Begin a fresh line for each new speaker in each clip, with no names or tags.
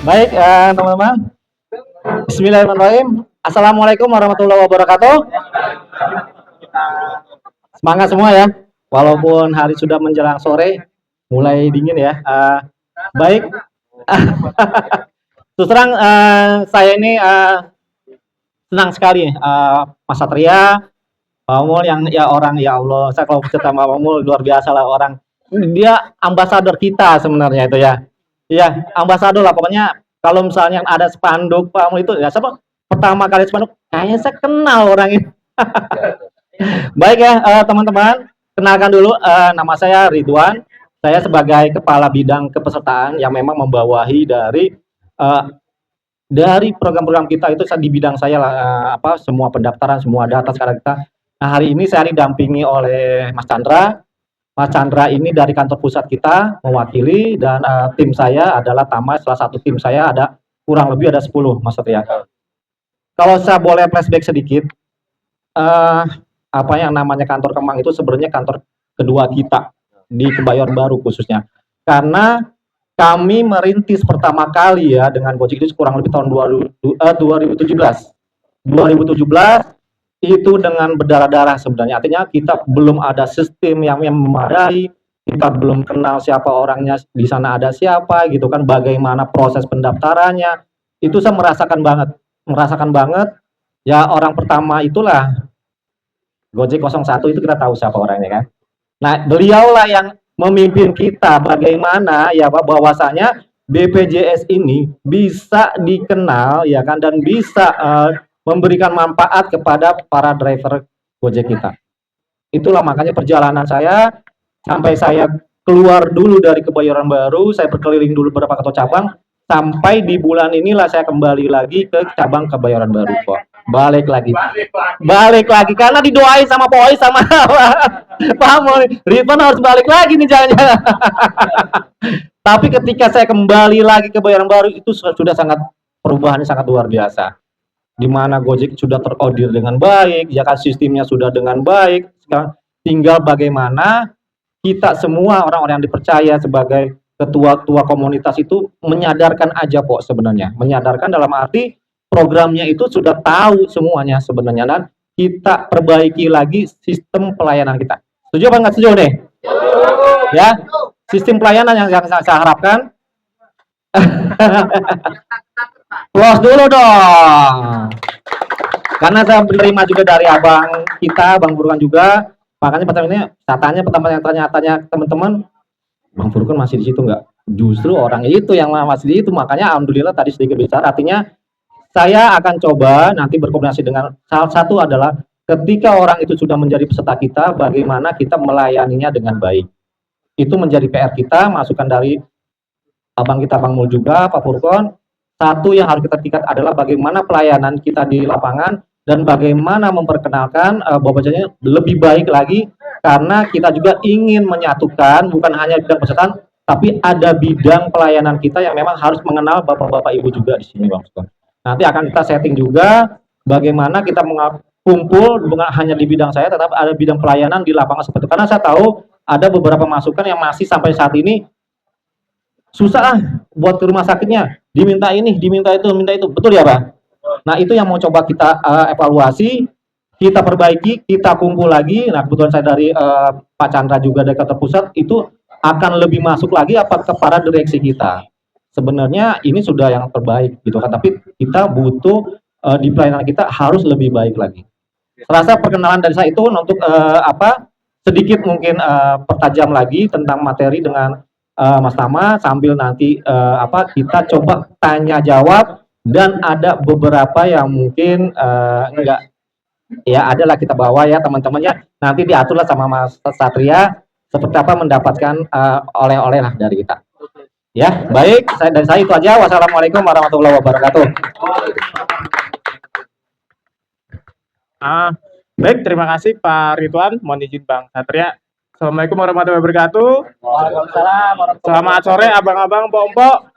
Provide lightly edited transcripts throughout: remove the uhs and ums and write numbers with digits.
Baik, teman-teman. Bismillahirrahmanirrahim. Assalamualaikum warahmatullahi wabarakatuh. Semangat semua ya. Walaupun hari sudah menjelang sore, mulai dingin ya. Baik. Terus terang saya ini senang sekali Mas Satria, Pak Mul yang ya orang ya Allah. Saya kalau cerita sama Pak Mul luar biasa lah orang. Dia ambasador kita sebenarnya itu ya. Iya, ambasador lah pokoknya. Kalau misalnya ada spanduk Pak Mul itu ya siapa pertama kali spanduk kayaknya saya kenal orang ini. Baik ya teman-teman, kenalkan dulu nama saya Ridwan. Saya sebagai kepala bidang kepesertaan yang memang membawahi uh, dari program-program kita itu di bidang saya lah semua pendaftaran, semua data sekarang kita. Nah, hari ini saya didampingi oleh Mas Chandra. Mas Chandra ini dari kantor pusat kita mewakili dan tim saya adalah Tama, salah satu tim saya ada kurang lebih ada 10 Mas Satria. Kalau saya boleh flashback sedikit, apa yang namanya kantor Kemang itu sebenarnya kantor kedua kita di Kebayoran Baru khususnya. Karena kami merintis pertama kali ya dengan Gojek itu kurang lebih tahun 2017. 2017 itu dengan berdarah-darah sebenarnya. Artinya kita belum ada sistem yang memadai, kita belum kenal siapa orangnya di sana ada siapa gitu kan, bagaimana proses pendaftarannya. Itu saya merasakan banget. Ya orang pertama itulah Gojek 01 itu kita tahu siapa orangnya kan. Nah, beliaulah yang memimpin kita bagaimana ya Pak bahwasanya BPJS ini bisa dikenal ya kan dan bisa memberikan manfaat kepada para driver Gojek kita. Itulah makanya perjalanan saya sampai saya keluar dulu dari Kebayoran Baru, saya berkeliling dulu beberapa kantor cabang, sampai di bulan inilah saya kembali lagi ke cabang Kebayoran Baru kok. Balik lagi karena didoain sama Poi sama Pak Mul, Ridwan harus balik lagi nih jangan-jangan. Tapi ketika saya kembali lagi ke Kebayoran Baru itu sudah sangat perubahannya sangat luar biasa. Di mana Gojek sudah terkodir dengan baik, ya kan sistemnya sudah dengan baik. Sekarang tinggal bagaimana kita semua orang-orang yang dipercaya sebagai ketua-ketua komunitas itu menyadarkan aja kok sebenarnya. Menyadarkan dalam arti programnya itu sudah tahu semuanya sebenarnya dan kita perbaiki lagi sistem pelayanan kita. Setuju apa nggak setuju nih? Ya, sistem pelayanan yang saya harapkan. Close dulu dong. Karena saya menerima juga dari abang kita, Bang Furkan juga. Makanya pertama ini pertama yang tanya teman-teman, Bang Furkan masih di situ nggak? Justru orang itu yang masih di itu. Makanya alhamdulillah tadi sedikit bicara. Artinya saya akan coba nanti berkoordinasi dengan salah satu adalah ketika orang itu sudah menjadi peserta kita, bagaimana kita melayaninya dengan baik. Itu menjadi PR kita, masukan dari abang kita Bang Mul juga, Pak Furkon. Satu yang harus kita tingkat adalah bagaimana pelayanan kita di lapangan dan bagaimana memperkenalkan bahwasanya lebih baik lagi karena kita juga ingin menyatukan bukan hanya bidang pesertaan tapi ada bidang pelayanan kita yang memang harus mengenal bapak-bapak ibu juga di sini Bang Furkon. Nanti akan kita setting juga bagaimana kita kumpul bukan hanya di bidang saya tetapi ada bidang pelayanan di lapangan seperti itu. Karena saya tahu ada beberapa masukan yang masih sampai saat ini susah buat ke rumah sakitnya, diminta ini, diminta itu, betul ya Pak? Nah itu yang mau coba kita evaluasi, kita perbaiki, kita kumpul lagi. Nah kebetulan saya dari Pak Chandra juga dari kantor pusat itu akan lebih masuk lagi apa kepada direksi kita. Sebenarnya ini sudah yang terbaik gitu kan, tapi kita butuh di pelayanan kita harus lebih baik lagi. Serasa perkenalan dari saya itu untuk sedikit mungkin pertajam lagi tentang materi dengan Mas Tama sambil nanti kita coba tanya jawab dan ada beberapa yang mungkin enggak ya adalah kita bawa ya teman-temannya nanti diaturlah sama Mas Satria seperti apa mendapatkan oleh-oleh lah dari kita. Ya, baik, dari saya itu aja. Wassalamualaikum warahmatullahi wabarakatuh.
Baik, terima kasih Pak Ridwan. Mohon izin Bang Satria. Assalamualaikum warahmatullahi wabarakatuh.
Waalaikumsalam.
Selamat sore abang-abang, pok-pok.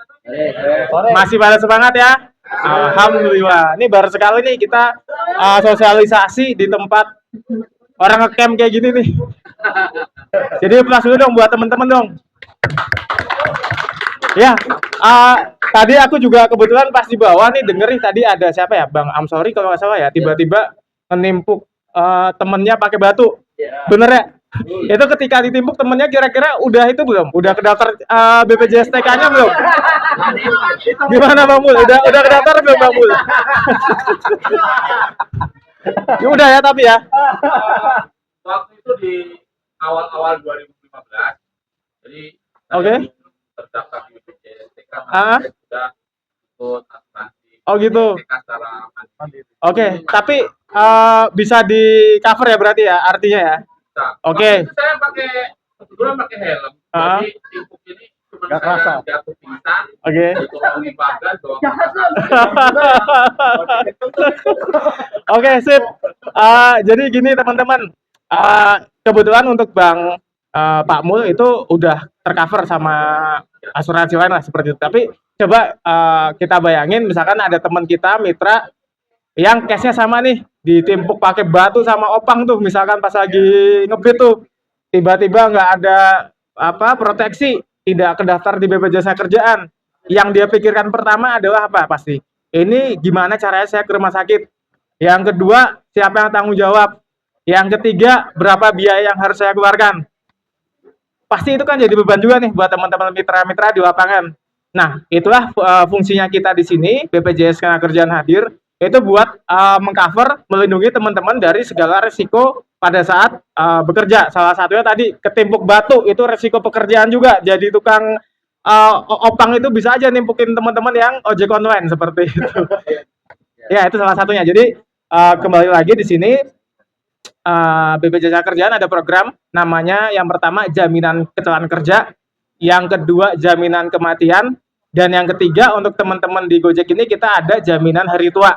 Masih pada semangat ya? Alhamdulillah. Ini baru sekali nih kita sosialisasi di tempat orang ngecamp kayak gini nih. Jadi plus dulu dong buat temen-temen dong. Ya, tadi aku juga kebetulan pas di bawah nih denger nih tadi ada siapa ya, Bang Amsori kalau nggak salah ya, tiba-tiba menimpuk temennya pakai batu. Bener ya? Itu ketika ditimpuk temennya kira-kira udah itu belum? Udah kedaftar BPJS TK-nya belum? Gimana Bang Mul? Udah kedaftar belum Bang Mul? Ya udah ya tapi ya.
Waktu itu di awal-awal 2015, jadi
Oke.
terdaftar di BPJS TK,
Ah.
sudah ikut asuransi
Oh gitu.
TK secara mandiri.
Oke, tapi bisa di cover ya berarti ya artinya ya.
Nah,
Oke.
waktu itu saya kebetulan pakai helm,
Ah.
jadi timpuk ini cuma
Nggak
saya
kerasa.
jatuh pingsan,
Oke.
ditolong di badan, doang.
Oke, sip. Jadi gini teman-teman, kebetulan untuk Pak Mul itu udah tercover sama asuransi lain lah seperti itu. Tapi coba kita bayangin, misalkan ada teman kita mitra yang case-nya sama nih, ditimpuk pakai batu sama opang tuh, misalkan pas lagi ngebit tuh, tiba-tiba nggak ada proteksi, tidak kedaftar di BPJS Kerjaan. Yang dia pikirkan pertama adalah apa pasti? Ini gimana caranya saya ke rumah sakit? Yang kedua, siapa yang tanggung jawab? Yang ketiga, berapa biaya yang harus saya keluarkan? Pasti itu kan jadi beban juga nih buat teman-teman mitra-mitra di lapangan. Nah, itulah fungsinya kita di sini, BPJS Kerjaan hadir, itu buat mengcover, melindungi teman-teman dari segala resiko pada saat bekerja. Salah satunya tadi ketimpuk batu, itu resiko pekerjaan juga. Jadi tukang opang itu bisa aja nimpukin teman-teman yang ojek online seperti itu. Ya, itu salah satunya. Jadi kembali lagi di sini BPJS Kerjaan ada program namanya yang pertama jaminan kecelakaan kerja, yang kedua jaminan kematian, dan yang ketiga untuk teman-teman di Gojek ini kita ada jaminan hari tua.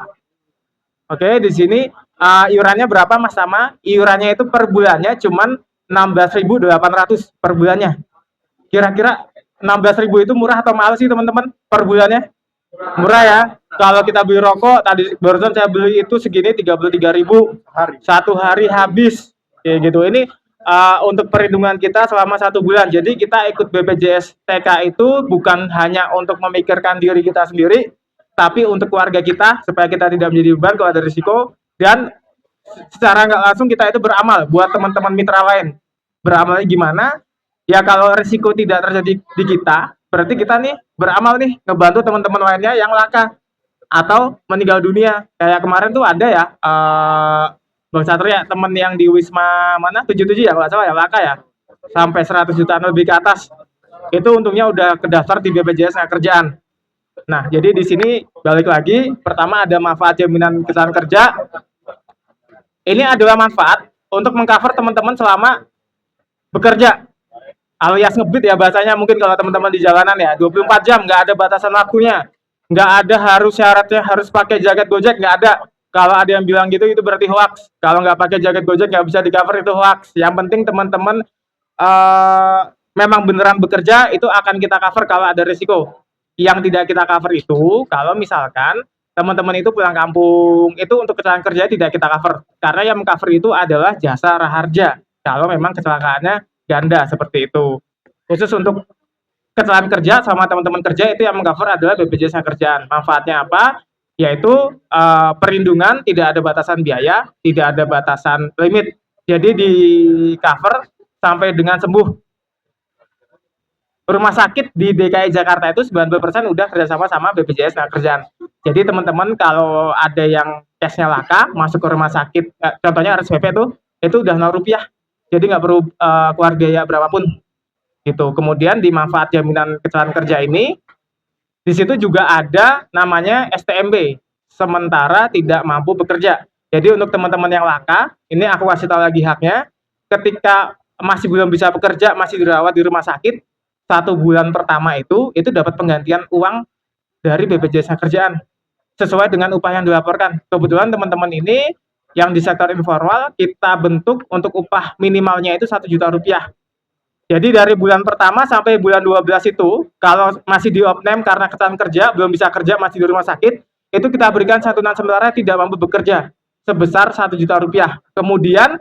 Oke, di sini iurannya berapa Mas Tama? Iurannya itu per bulannya cuman 16.800 per bulannya. Kira-kira 16.000 itu murah atau mahal sih teman-teman per bulannya? Murah ya. Kalau kita beli rokok tadi barusan saya beli itu segini 33.000 satu hari habis kayak gitu. Ini untuk perlindungan kita selama 1 bulan. Jadi kita ikut BPJS TK itu bukan hanya untuk memikirkan diri kita sendiri, tapi untuk keluarga kita supaya kita tidak menjadi beban kalau ada risiko, dan secara nggak langsung kita itu beramal buat teman-teman mitra lain. Beramalnya gimana? Ya kalau risiko tidak terjadi di kita, berarti kita nih beramal nih ngebantu teman-teman lainnya yang laka atau meninggal dunia. Kayak kemarin tuh ada ya Bang Satria, temen yang di Wisma mana 77 ya kalau nggak salah ya, laka ya, sampai 100 jutaan lebih ke atas. Itu untungnya udah kedaftar di BPJS Kerjaan. Nah, jadi di sini balik lagi, pertama ada manfaat jaminan kecelakaan kerja. Ini adalah manfaat untuk mengcover teman-teman selama bekerja, alias ngebit ya bahasanya mungkin kalau teman-teman di jalanan ya, 24 jam, nggak ada batasan waktunya. Nggak ada harus syaratnya harus pakai jaket Gojek, nggak ada. Kalau ada yang bilang gitu itu berarti hoax. Kalau nggak pakai jaket Gojek nggak bisa di cover, itu hoax. Yang penting teman-teman memang beneran bekerja, itu akan kita cover kalau ada risiko. Yang tidak kita cover itu kalau misalkan teman-teman itu pulang kampung, itu untuk kecelakaan kerja tidak kita cover. Karena yang mengcover itu adalah jasa raharja. Kalau memang kecelakaannya ganda seperti itu. Khusus untuk kecelakaan kerja sama teman-teman kerja itu yang mengcover adalah BPJS Kerjaan. Manfaatnya apa? Yaitu perlindungan, tidak ada batasan biaya, tidak ada batasan limit. Jadi di cover sampai dengan sembuh. Rumah sakit di DKI Jakarta itu 90% udah kerjasama sama BPJS Kerjaan. Jadi teman-teman kalau ada yang case-nya laka masuk ke rumah sakit, contohnya RSPP itu udah 0 rupiah. Jadi nggak perlu keluar biaya berapapun. Gitu. Kemudian di manfaat jaminan kecelakaan kerja ini, di situ juga ada namanya STMB, sementara tidak mampu bekerja. Jadi untuk teman-teman yang laka, ini aku kasih tahu lagi haknya, ketika masih belum bisa bekerja, masih dirawat di rumah sakit, 1 bulan pertama itu dapat penggantian uang dari BPJS Kerjaan, sesuai dengan upah yang dilaporkan. Kebetulan teman-teman ini yang di sektor informal, kita bentuk untuk upah minimalnya itu 1 juta rupiah. Jadi dari bulan pertama sampai bulan 12 itu, kalau masih di opname karena kecelakaan kerja, belum bisa kerja, masih di rumah sakit, itu kita berikan santunan sementara tidak mampu bekerja sebesar 1 juta rupiah. Kemudian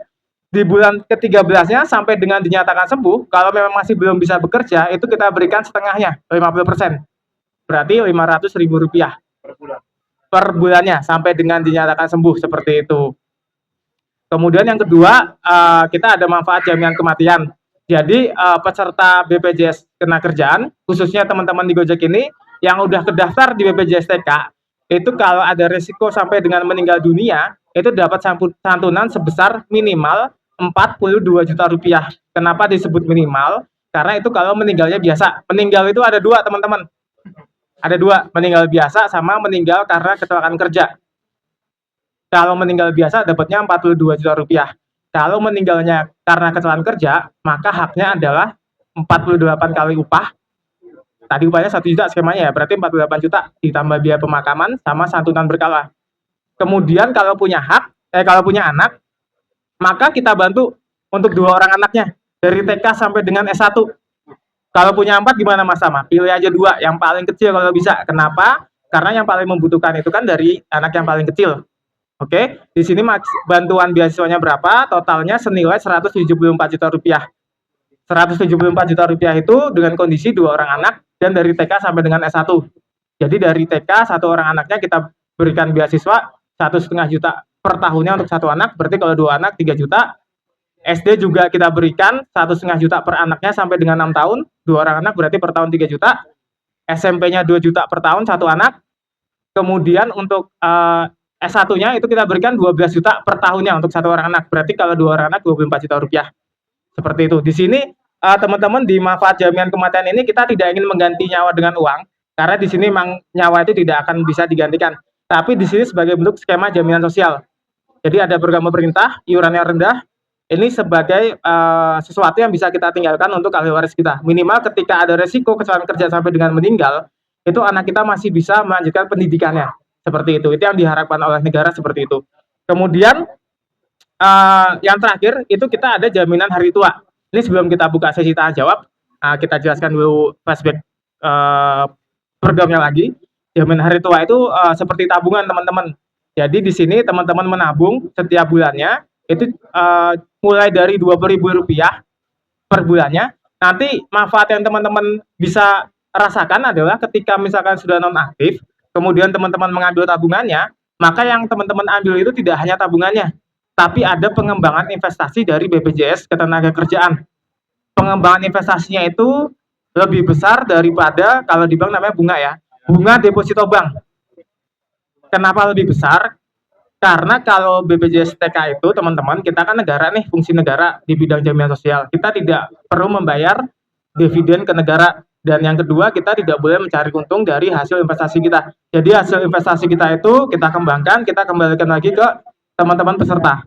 di bulan ke-13-nya sampai dengan dinyatakan sembuh, kalau memang masih belum bisa bekerja, itu kita berikan setengahnya, 50%. Berarti Rp500.000 per bulannya sampai dengan dinyatakan sembuh, seperti itu. Kemudian yang kedua, kita ada manfaat jaminan kematian. Jadi peserta BPJS Ketenagakerjaan, khususnya teman-teman di Gojek ini yang udah terdaftar di BPJS TK, itu kalau ada risiko sampai dengan meninggal dunia, itu dapat santunan sebesar minimal Rp42 juta. Kenapa disebut minimal? Karena itu kalau meninggalnya biasa. Meninggal itu ada dua, teman-teman. Ada dua, meninggal biasa sama meninggal karena kecelakaan kerja. Kalau meninggal biasa dapatnya Rp42 juta. Kalau meninggalnya karena kecelakaan kerja, maka haknya adalah 48 kali upah. Tadi upahnya 1 juta skemanya ya, berarti 48 juta ditambah biaya pemakaman sama santunan berkala. Kemudian kalau punya anak, maka kita bantu untuk 2 orang anaknya dari TK sampai dengan S1. Kalau punya 4 gimana Mas Sama? Pilih aja 2 yang paling kecil kalau bisa. Kenapa? Karena yang paling membutuhkan itu kan dari anak yang paling kecil. Oke, di sini bantuan beasiswanya berapa? Totalnya senilai Rp174 juta. Rp174 juta itu dengan kondisi 2 orang anak dan dari TK sampai dengan S1. Jadi dari TK 1 orang anaknya kita berikan beasiswa 1,5 juta per tahunnya untuk 1 anak, berarti kalau 2 anak 3 juta. SD juga kita berikan 1,5 juta per anaknya sampai dengan 6 tahun, 2 orang anak berarti per tahun 3 juta. SMP-nya 2 juta per tahun 1 anak. Kemudian untuk S1-nya itu kita berikan 12 juta per tahunnya untuk 1 orang anak. Berarti kalau 2 orang anak Rp24 juta. Seperti itu. Di sini teman-teman di manfaat jaminan kematian ini kita tidak ingin mengganti nyawa dengan uang, karena di sini memang nyawa itu tidak akan bisa digantikan. Tapi di sini sebagai bentuk skema jaminan sosial. Jadi ada program pemerintah, iurannya rendah. Ini sebagai sesuatu yang bisa kita tinggalkan untuk ahli waris kita. Minimal ketika ada resiko kecelakaan kerja sampai dengan meninggal, itu anak kita masih bisa melanjutkan pendidikannya. Seperti itu yang diharapkan oleh negara, seperti itu. Kemudian yang terakhir itu kita ada jaminan hari tua. Ini sebelum kita buka sesi tanya jawab, kita jelaskan dulu flashback programnya lagi. Jaminan hari tua itu seperti tabungan, teman-teman. Jadi di sini teman-teman menabung setiap bulannya itu mulai dari Rp20.000 per bulannya. Nanti manfaat yang teman-teman bisa rasakan adalah ketika misalkan sudah nonaktif, kemudian teman-teman mengambil tabungannya, maka yang teman-teman ambil itu tidak hanya tabungannya, tapi ada pengembangan investasi dari BPJS Ketenagakerjaan. Pengembangan investasinya itu lebih besar daripada kalau di bank namanya bunga ya, bunga deposito bank. Kenapa lebih besar? Karena kalau BPJS TK itu teman-teman, kita kan negara nih, fungsi negara di bidang jaminan sosial. Kita tidak perlu membayar dividen ke negara. Dan yang kedua, kita tidak boleh mencari untung dari hasil investasi kita. Jadi hasil investasi kita itu kita kembangkan, kita kembalikan lagi ke teman-teman peserta.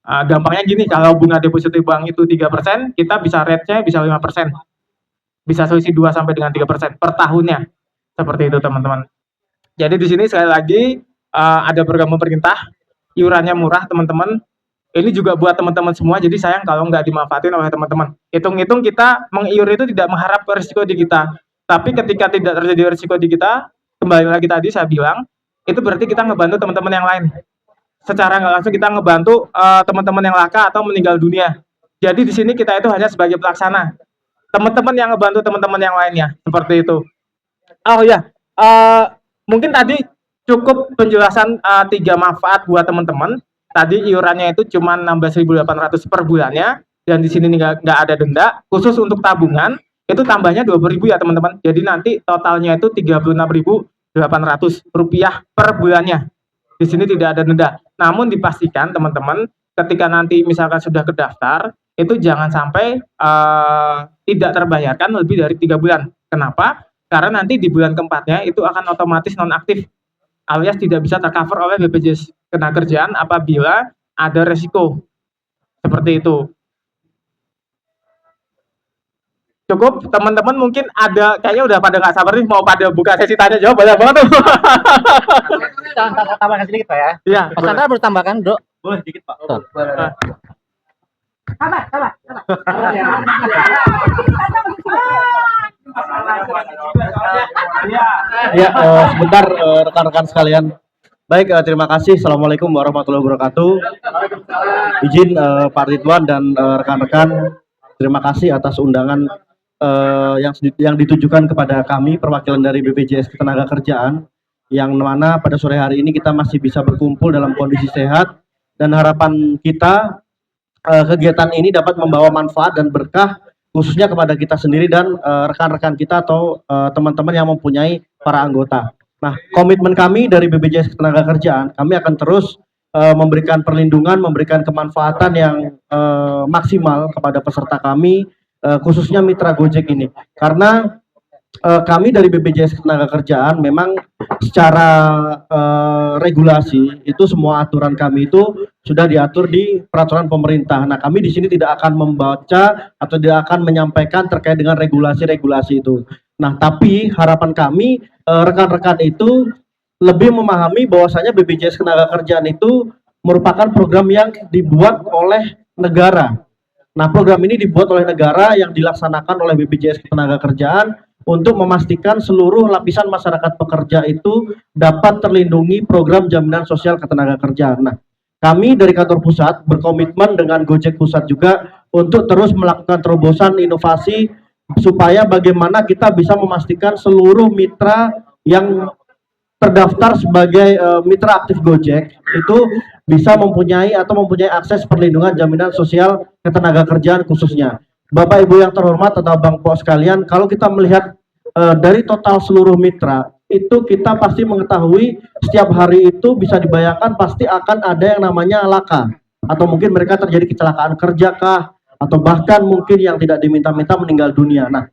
Gampangnya gini, kalau bunga deposito bank itu 3%, kita bisa rate-nya bisa 5%. Bisa selisih 2 sampai dengan 3% per tahunnya. Seperti itu, teman-teman. Jadi di sini sekali lagi ada program pemerintah, iurannya murah, teman-teman. Ini juga buat teman-teman semua, jadi sayang kalau nggak dimanfaatin oleh teman-teman. Hitung-hitung kita mengiur itu tidak mengharap risiko di kita. Tapi ketika tidak terjadi risiko di kita, kembali lagi tadi saya bilang, itu berarti kita ngebantu teman-teman yang lain. Secara nggak langsung kita ngebantu teman-teman yang laka atau meninggal dunia. Jadi di sini kita itu hanya sebagai pelaksana. Teman-teman yang ngebantu teman-teman yang lainnya, seperti itu. Oh ya, mungkin tadi cukup penjelasan 3 manfaat buat teman-teman. Tadi iurannya itu cuma 16.800 per bulannya, dan di sini nggak ada denda. Khusus untuk tabungan itu tambahnya 20.000 ya teman-teman. Jadi nanti totalnya itu Rp36.800 per bulannya. Di sini tidak ada denda. Namun dipastikan teman-teman, ketika nanti misalkan sudah terdaftar, itu jangan sampai tidak terbayarkan lebih dari 3 bulan. Kenapa? Karena nanti di bulan keempatnya itu akan otomatis nonaktif, alias tidak bisa tercover oleh BPJS Ketenagakerjaan apabila ada resiko. Seperti itu. Cukup, teman-teman mungkin ada, kayaknya udah pada nggak sabar nih mau pada buka sesi tanya jawab, banyak banget tuh.
Tambahkan sedikit Pak ya.
Iya.
Mas Chandra boleh tambahkan, Bro?
Boleh sedikit Pak.
Sabar.
Ya, sebentar rekan-rekan sekalian.
Baik, terima kasih. Assalamualaikum warahmatullahi wabarakatuh. Izin Pak Ridwan dan rekan-rekan, terima kasih atas undangan yang ditujukan kepada kami perwakilan dari BPJS Ketenagakerjaan, yang mana pada sore hari ini kita masih bisa berkumpul dalam kondisi sehat, dan harapan kita kegiatan ini dapat membawa manfaat dan berkah khususnya kepada kita sendiri dan rekan-rekan kita atau teman-teman yang mempunyai para anggota. Nah, komitmen kami dari BPJS Ketenagakerjaan, kami akan terus memberikan perlindungan, memberikan kemanfaatan yang maksimal kepada peserta kami, khususnya mitra Gojek ini. Karena kami dari BPJS Ketenagakerjaan memang secara regulasi itu semua aturan kami itu sudah diatur di peraturan pemerintah. Nah, kami di sini tidak akan membaca atau tidak akan menyampaikan terkait dengan regulasi-regulasi itu. Nah, tapi harapan kami rekan-rekan itu lebih memahami bahwasanya BPJS Ketenagakerjaan itu merupakan program yang dibuat oleh negara. Nah, program ini dibuat oleh negara yang dilaksanakan oleh BPJS Ketenagakerjaan untuk memastikan seluruh lapisan masyarakat pekerja itu dapat terlindungi program jaminan sosial ketenagakerjaan. Nah, kami dari kantor pusat berkomitmen dengan Gojek Pusat juga untuk terus melakukan terobosan inovasi supaya bagaimana kita bisa memastikan seluruh mitra yang terdaftar sebagai mitra aktif Gojek itu bisa mempunyai akses perlindungan jaminan sosial ketenagakerjaan khususnya. Bapak Ibu yang terhormat atau Bang Po sekalian, kalau kita melihat dari total seluruh mitra, itu kita pasti mengetahui setiap hari itu bisa dibayangkan pasti akan ada yang namanya laka, atau mungkin mereka terjadi kecelakaan kerja kah, atau bahkan mungkin yang tidak diminta-minta meninggal dunia. Nah,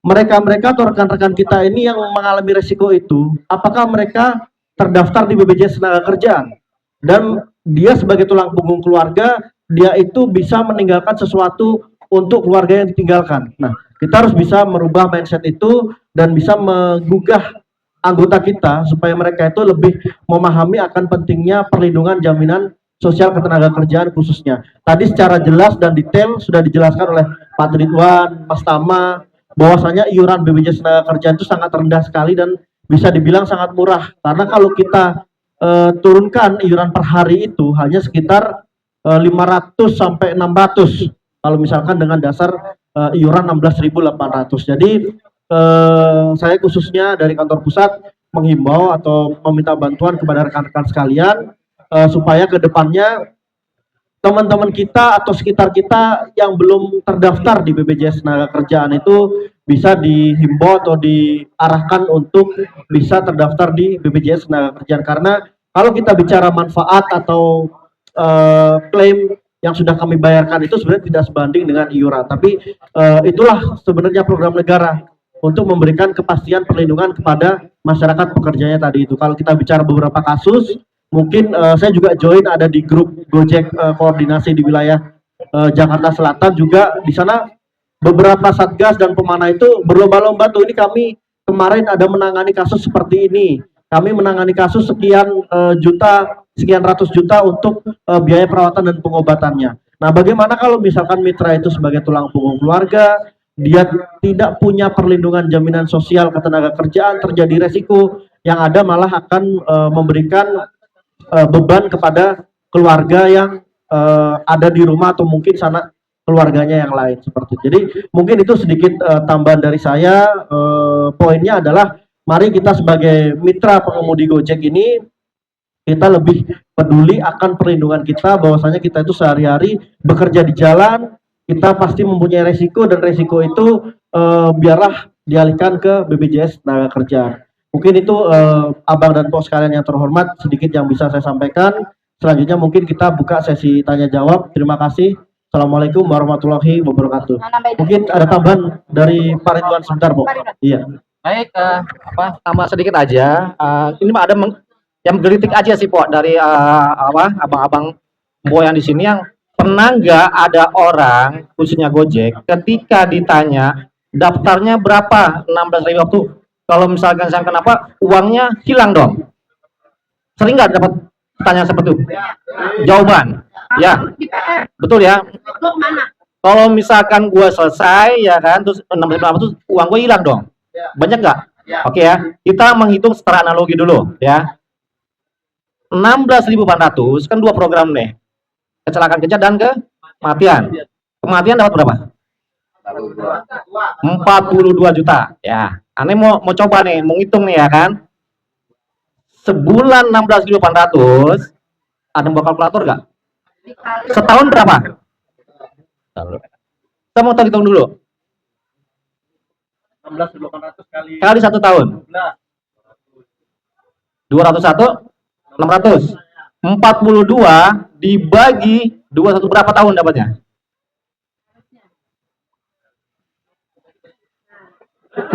mereka-mereka atau rekan-rekan kita ini yang mengalami resiko itu, apakah mereka terdaftar di BPJS Ketenagakerjaan? Dan dia sebagai tulang punggung keluarga, dia itu bisa meninggalkan sesuatu untuk keluarga yang ditinggalkan. Nah, kita harus bisa merubah mindset itu dan bisa menggugah anggota kita supaya mereka itu lebih memahami akan pentingnya perlindungan jaminan sosial ketenagakerjaan khususnya. Tadi secara jelas dan detail sudah dijelaskan oleh Pak Ridwan, Mas Tama, bahwasanya iuran BPJS Ketenagakerjaan itu sangat rendah sekali dan bisa dibilang sangat murah. Karena kalau kita turunkan iuran per hari itu hanya sekitar 500 sampai 600 kalau misalkan dengan dasar iuran 16.800. Jadi saya khususnya dari kantor pusat menghimbau atau meminta bantuan kepada rekan-rekan sekalian supaya ke depannya teman-teman kita atau sekitar kita yang belum terdaftar di BPJS Ketenagakerjaan itu bisa dihimbau atau diarahkan untuk bisa terdaftar di BPJS Ketenagakerjaan. Karena kalau kita bicara manfaat atau klaim yang sudah kami bayarkan itu sebenarnya tidak sebanding dengan iuran, tapi itulah sebenarnya program negara untuk memberikan kepastian perlindungan kepada masyarakat pekerjanya tadi itu. Kalau kita bicara beberapa kasus, mungkin saya juga join ada di grup Gojek koordinasi di wilayah Jakarta Selatan juga. Di sana beberapa satgas dan pemanah itu berlomba-lomba tuh, ini kami kemarin ada menangani kasus seperti ini. Kami menangani kasus sekian ratus juta untuk biaya perawatan dan pengobatannya. Nah, bagaimana kalau misalkan mitra itu sebagai tulang punggung keluarga, dia tidak punya perlindungan jaminan sosial ketenagakerjaan, terjadi resiko yang ada malah akan memberikan beban kepada keluarga yang ada di rumah atau mungkin sana keluarganya yang lain seperti itu. Jadi mungkin itu sedikit tambahan dari saya. Poinnya adalah mari kita sebagai mitra pengemudi Gojek ini kita lebih peduli akan perlindungan kita, bahwasanya kita itu sehari-hari bekerja di jalan, kita pasti mempunyai resiko dan resiko itu biarlah dialihkan ke BPJS Ketenagakerjaan. Mungkin itu Abang dan Po sekalian yang terhormat sedikit yang bisa saya sampaikan. Selanjutnya mungkin kita buka sesi tanya jawab. Terima kasih. Assalamualaikum warahmatullahi wabarakatuh. Mungkin ada tambahan dari Pak Ridwan sebentar, Po. Iya.
Baik, tambah sedikit aja. Ini ada yang menggelitik aja sih, Po, dari abang-abang Po yang di sini, yang pernah nggak ada orang khususnya Gojek ketika ditanya daftarnya berapa 16.000 waktu, kalau misalkan saya kenapa uangnya hilang dong? Sering nggak dapat pertanyaan seperti itu? Jawaban, ya, betul ya. Kalau misalkan gua selesai ya kan, terus 16.000 itu uang gua hilang dong? Banyak nggak? Oke ya, kita menghitung secara analogi dulu ya. 16.400 kan 2 program nih. Kecelakaan kerja dan kematian. Kematian dapat berapa? 42 juta. Ya, aneh mau coba nih, mau ngitung nih ya kan. Sebulan 16.800, ada yang bawa kalkulator nggak? Setahun berapa? Kita mau hitung dulu.
16.800
Kali 1 tahun. 201, 600. 42 dibagi 21 berapa tahun dapatnya? 42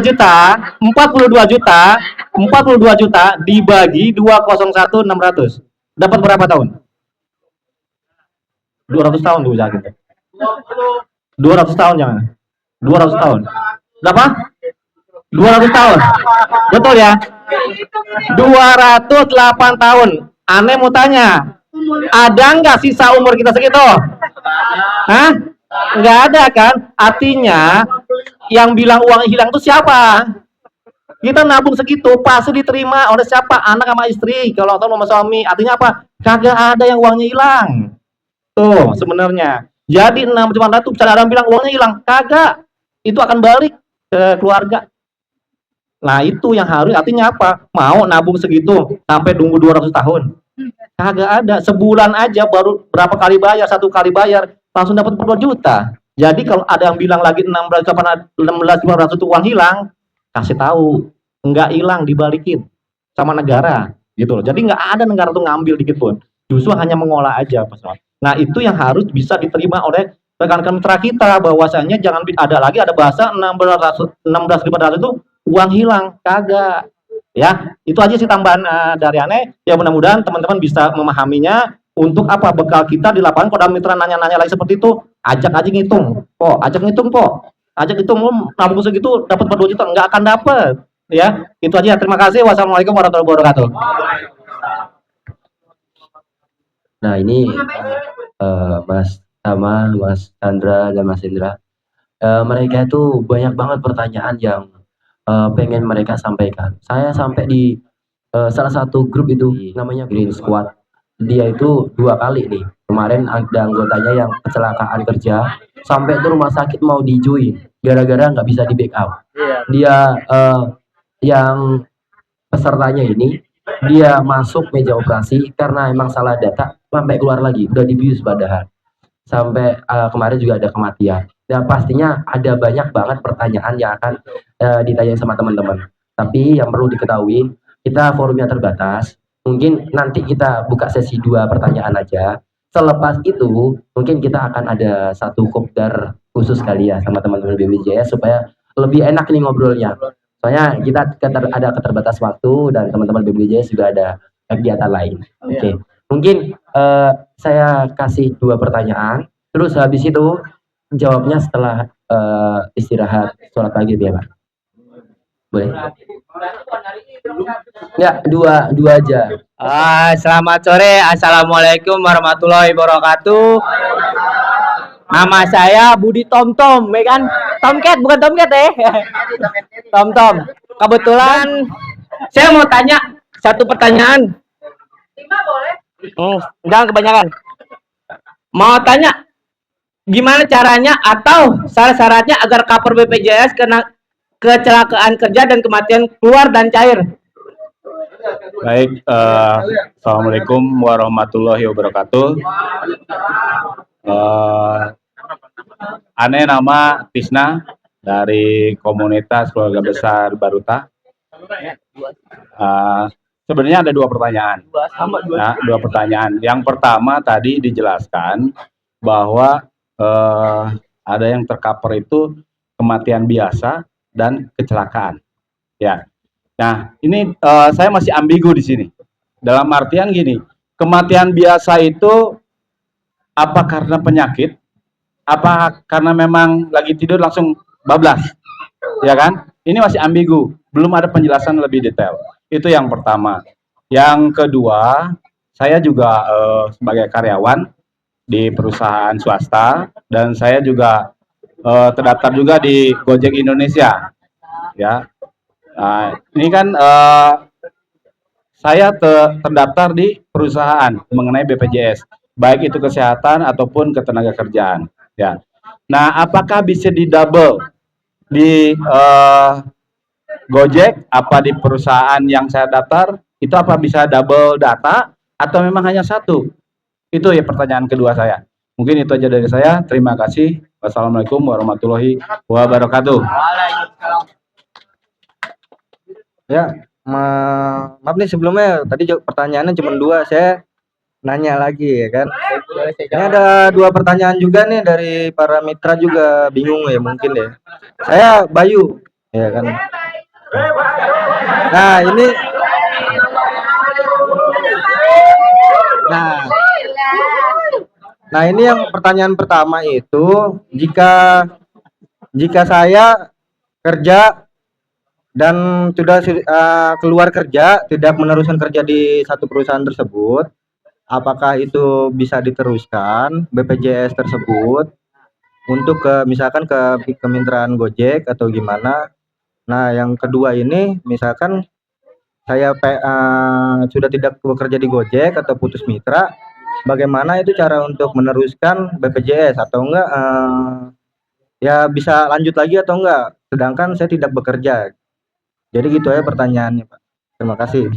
juta, 42 juta dibagi 201.600. Dapat berapa tahun? 200 tahun tuh usaha kita. 200 tahun jangan. 200 tahun. Berapa? 200 tahun. Betul ya? 208 tahun. Aneh mau tanya, ada nggak sisa umur kita segitu? Hah? Nggak ada kan? Artinya yang bilang uang hilang itu siapa? Kita nabung segitu pasti diterima oleh siapa? Anak sama istri, kalau atau sama suami. Artinya apa? Kagak ada yang uangnya hilang. Tuh sebenarnya. Jadi 6.800 bisa ada yang bilang uangnya hilang. Kagak. Itu akan balik ke keluarga. Nah itu yang harus, artinya apa? Mau nabung segitu sampai tunggu 200 tahun? Kagak ada. Sebulan aja baru berapa kali bayar, 1 kali bayar langsung dapat 2 juta. Jadi kalau ada yang bilang lagi 16.500 itu uang hilang, kasih tahu nggak hilang, dibalikin sama negara gitu loh. Jadi nggak ada negara tuh ngambil dikit pun, justru hanya mengolah aja Pak. Nah itu yang harus bisa diterima oleh rekan-rekan mitra kita, bahwasanya jangan ada lagi ada bahasa 16.500 itu uang hilang, kagak. Ya itu aja sih tambahan dari aneh. Ya mudah-mudahan teman-teman bisa memahaminya. Untuk apa bekal kita di lapangan. Kalau ada mitra nanya-nanya lagi seperti itu, ajak aja ngitung. Ajak ngitung ajak hitung, nabung segitu dapat 2 juta, nggak akan dapat. Ya itu aja. Terima kasih. Wassalamualaikum warahmatullahi wabarakatuh.
Nah ini Mas Tama, Mas Chandra, dan Mas Indra, mereka itu banyak banget pertanyaan yang pengen mereka sampaikan. Saya sampai di salah satu grup itu namanya Green Squad. Dia itu 2 kali nih. Kemarin ada anggotanya yang kecelakaan kerja sampai itu rumah sakit mau dijoin gara-gara nggak bisa di backup. Dia yang pesertanya ini dia masuk meja operasi karena emang salah data sampai keluar lagi, udah dibius padahal. Sampai kemarin juga ada kematian. Dan pastinya ada banyak banget pertanyaan yang akan ditanya sama teman-teman. Tapi yang perlu diketahui, kita forumnya terbatas. Mungkin nanti kita buka sesi 2 pertanyaan aja. Selepas itu, mungkin kita akan ada satu kopdar khusus kali ya sama teman-teman BPJS supaya lebih enak nih ngobrolnya. Soalnya kita ada keterbatas waktu dan teman-teman BPJS juga ada kegiatan lain. Oke. Mungkin saya kasih 2 pertanyaan, terus habis itu jawabnya setelah istirahat sholat maghrib ya Pak. Boleh? Ya, dua aja.
Selamat sore, assalamualaikum warahmatullahi wabarakatuh. Nama saya Budi Tomtom, ya kan? Tomcat, bukan Tomcat Tomtom. Kebetulan saya mau tanya satu pertanyaan. 5 boleh? Jangan kebanyakan. Mau tanya, gimana caranya atau syarat-syaratnya agar cover BPJS kena kecelakaan kerja dan kematian keluar dan cair?
Baik, assalamualaikum warahmatullahi wabarakatuh. Aneh nama Tisna dari komunitas keluarga besar Baruta. Sebenarnya ada 2 pertanyaan. Nah, 2 pertanyaan. Yang pertama tadi dijelaskan bahwa ada yang tercover itu kematian biasa dan kecelakaan. Ya. Nah, ini saya masih ambigu di sini. Dalam artian gini, kematian biasa itu apa karena penyakit? Apa karena memang lagi tidur langsung bablas? Ya kan? Ini masih ambigu, belum ada penjelasan lebih detail. Itu yang pertama. Yang kedua, saya juga sebagai karyawan di perusahaan swasta dan saya juga terdaftar juga di Gojek Indonesia. Ya. Nah, ini kan
saya terdaftar di perusahaan mengenai BPJS, baik itu kesehatan ataupun ketenagakerjaan. Ya. Nah, apakah bisa di double di Gojek, apa di perusahaan yang saya daftar, itu apa bisa double data atau memang hanya satu? Itu ya pertanyaan kedua saya. Mungkin itu aja dari saya. Terima kasih. Wassalamualaikum warahmatullahi wabarakatuh.
Ya, maaf nih sebelumnya tadi pertanyaannya cuma 2, saya nanya lagi ya kan. Ini ada 2 pertanyaan juga nih dari para mitra juga bingung ya mungkin deh. Saya Bayu, ya kan. Nah ini, nah ini yang pertanyaan pertama itu jika saya kerja dan sudah keluar kerja, tidak meneruskan kerja di satu perusahaan tersebut, apakah itu bisa diteruskan BPJS tersebut untuk misalkan ke kemitraan Gojek atau gimana? Nah, yang kedua ini misalkan saya sudah tidak bekerja di Gojek atau putus mitra, bagaimana itu cara untuk meneruskan BPJS atau enggak ya bisa lanjut lagi atau enggak, sedangkan saya tidak bekerja. Jadi gitu aja pertanyaannya, Pak. Terima kasih.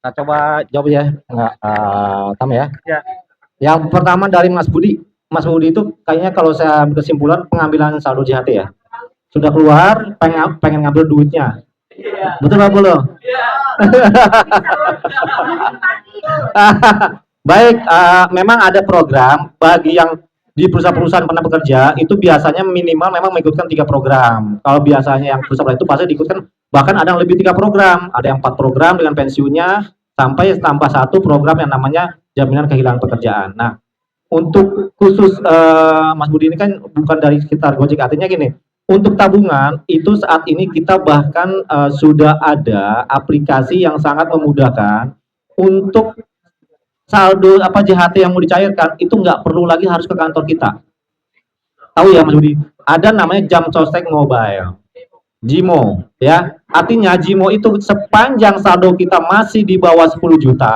Kita coba jawab ya, enggak Tam ya.
Ya.
Yang pertama dari Mas Budi. Mas Budi itu kayaknya kalau saya berkesimpulan pengambilan saldo JHT ya. Sudah keluar, pengen ngambil duitnya. Betul nggak belum? Baik, memang ada program bagi yang di perusahaan-perusahaan pernah bekerja itu biasanya minimal memang mengikutkan 3 program. Kalau biasanya yang perusahaan itu pasti diikutkan bahkan ada yang lebih 3 program, ada yang 4 program dengan pensiunnya sampai tambah 1 program yang namanya jaminan kehilangan pekerjaan. Nah, untuk khusus Mas Budi ini kan bukan dari sekitar Gojek, artinya gini, untuk tabungan itu saat ini kita bahkan sudah ada aplikasi yang sangat memudahkan untuk saldo JHT yang mau dicairkan itu nggak perlu lagi harus ke kantor kita. Tahu ya Mas Budi? Ada namanya Jam Sostek Mobile, JIMO ya. Artinya JIMO itu sepanjang saldo kita masih di bawah 10 juta,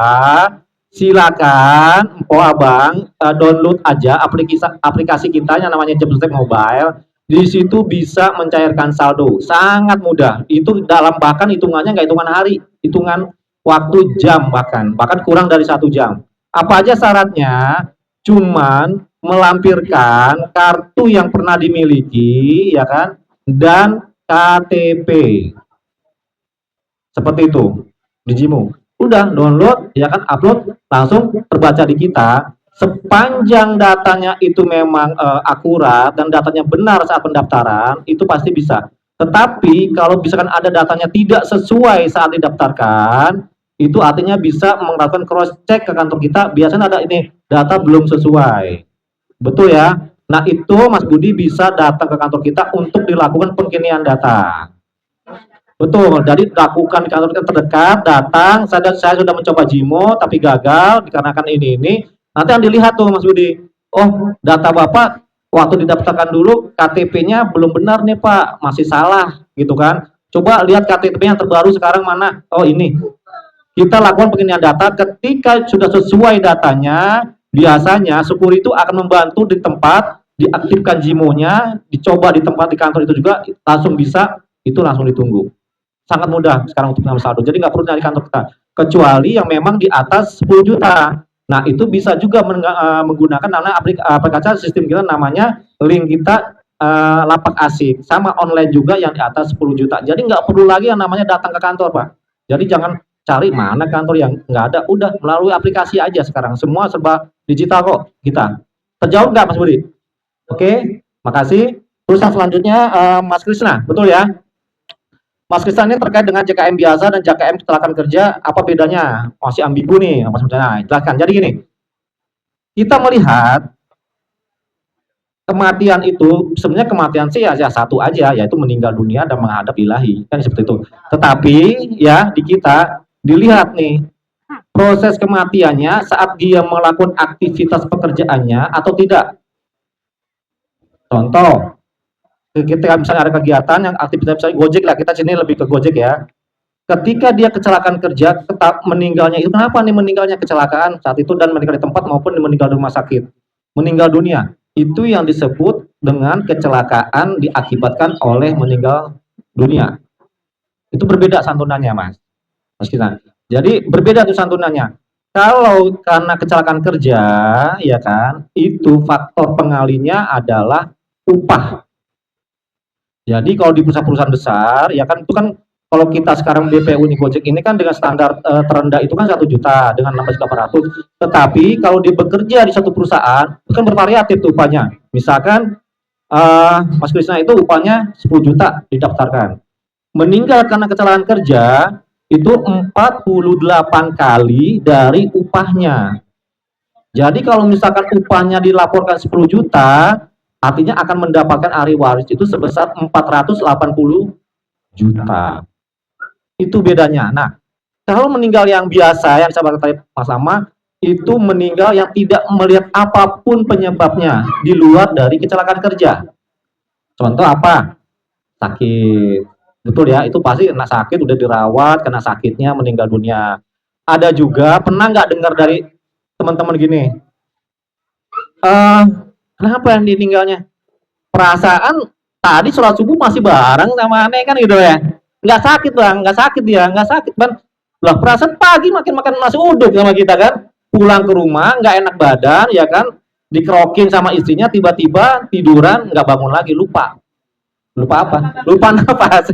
silakan abang download aja aplikasi kita yang namanya Jam Sostek Mobile. Di situ bisa mencairkan saldo, sangat mudah. Itu dalam bahkan hitungannya nggak hitungan hari, hitungan waktu jam bahkan kurang dari 1 jam. Apa aja syaratnya? Cuman melampirkan kartu yang pernah dimiliki, ya kan, dan KTP. Seperti itu di JIMO. Udah download, ya kan, upload, langsung terbaca di kita. Sepanjang datanya itu memang akurat dan datanya benar saat pendaftaran, itu pasti bisa. Tetapi kalau misalkan ada datanya tidak sesuai saat didaftarkan, itu artinya bisa melakukan cross check ke kantor kita, biasanya ada ini data belum sesuai. Betul ya? Nah, itu Mas Budi bisa datang ke kantor kita untuk dilakukan pengkinian data. Betul, jadi lakukan di kantor kita terdekat, datang, saya sudah mencoba JIMO tapi gagal dikarenakan ini. Nanti yang dilihat tuh Mas Budi, oh data Bapak waktu didaftarkan dulu KTP-nya belum benar nih Pak, masih salah gitu kan. Coba lihat KTP yang terbaru sekarang mana, oh ini. Kita lakukan penginian data, ketika sudah sesuai datanya, biasanya Syukur itu akan membantu di tempat, diaktifkan JIMO-nya, dicoba di tempat di kantor itu juga, langsung bisa, itu langsung ditunggu. Sangat mudah sekarang untuk mengambil saldo, jadi nggak perlu dari kantor kita. Kecuali yang memang di atas 10 juta. Nah, itu bisa juga menggunakan namanya aplikasi sistem kita namanya link kita lapak asik. Sama online juga yang di atas 10 juta. Jadi nggak perlu lagi yang namanya datang ke kantor, Pak. Jadi jangan cari mana kantor yang nggak ada, udah melalui aplikasi aja sekarang, semua serba digital kok kita. Terjawab nggak Mas Budi? Oke, makasih. Terus yang selanjutnya Mas Krisna, betul ya? Mas Krisna ini terkait dengan JKM biasa dan JKM kecelakaan kerja, apa bedanya? Masih ambigu nih, Mas Krisna. Jelaskan. Jadi gini, kita melihat kematian itu sebenarnya kematian sih ya satu aja, yaitu meninggal dunia dan menghadap ilahi, kan seperti itu. Tetapi ya di kita dilihat nih proses kematiannya saat dia melakukan aktivitas pekerjaannya atau tidak. Contoh, ketika misalnya ada kegiatan yang aktivitas misalnya Gojek lah, kita sini lebih ke Gojek ya. Ketika dia kecelakaan kerja, tetap meninggalnya itu kenapa nih meninggalnya kecelakaan saat itu dan meninggal di tempat maupun meninggal di rumah sakit, meninggal dunia, itu yang disebut dengan kecelakaan diakibatkan oleh meninggal dunia. Itu berbeda santunannya, Mas kita. Jadi berbeda tuh santunannya. Kalau karena kecelakaan kerja, ya kan, itu faktor pengalinya adalah upah. Jadi kalau di perusahaan-perusahaan besar, ya kan itu kan kalau kita sekarang BPU nih Gojek ini kan dengan standar terendah itu kan 1 juta dengan 16.800. Tetapi kalau dia bekerja di satu perusahaan, itu kan bervariatif tuh upahnya. Misalkan Mas Krisna itu upahnya 10 juta didaftarkan. Meninggal karena kecelakaan kerja itu 48 kali dari upahnya. Jadi kalau misalkan upahnya dilaporkan 10 juta, artinya akan mendapatkan ahli waris itu sebesar 480 juta. Itu bedanya. Nah, kalau meninggal yang biasa, yang saya bilang tadi Mas Ama, itu meninggal yang tidak melihat apapun penyebabnya di luar dari kecelakaan kerja. Contoh apa? Sakit. Betul ya, itu pasti kena sakit, udah dirawat, kena sakitnya meninggal dunia. Ada juga, pernah nggak dengar dari teman-teman gini, kenapa yang meninggalnya? Perasaan tadi sholat subuh masih bareng sama aneh kan gitu ya. Nggak sakit bang, nggak sakit dia, nggak sakit bang. Lah perasaan pagi makan nasi uduk sama kita kan, pulang ke rumah nggak enak badan ya kan, dikerokin sama istrinya tiba-tiba tiduran nggak bangun lagi, lupa apa? Lupa nafas,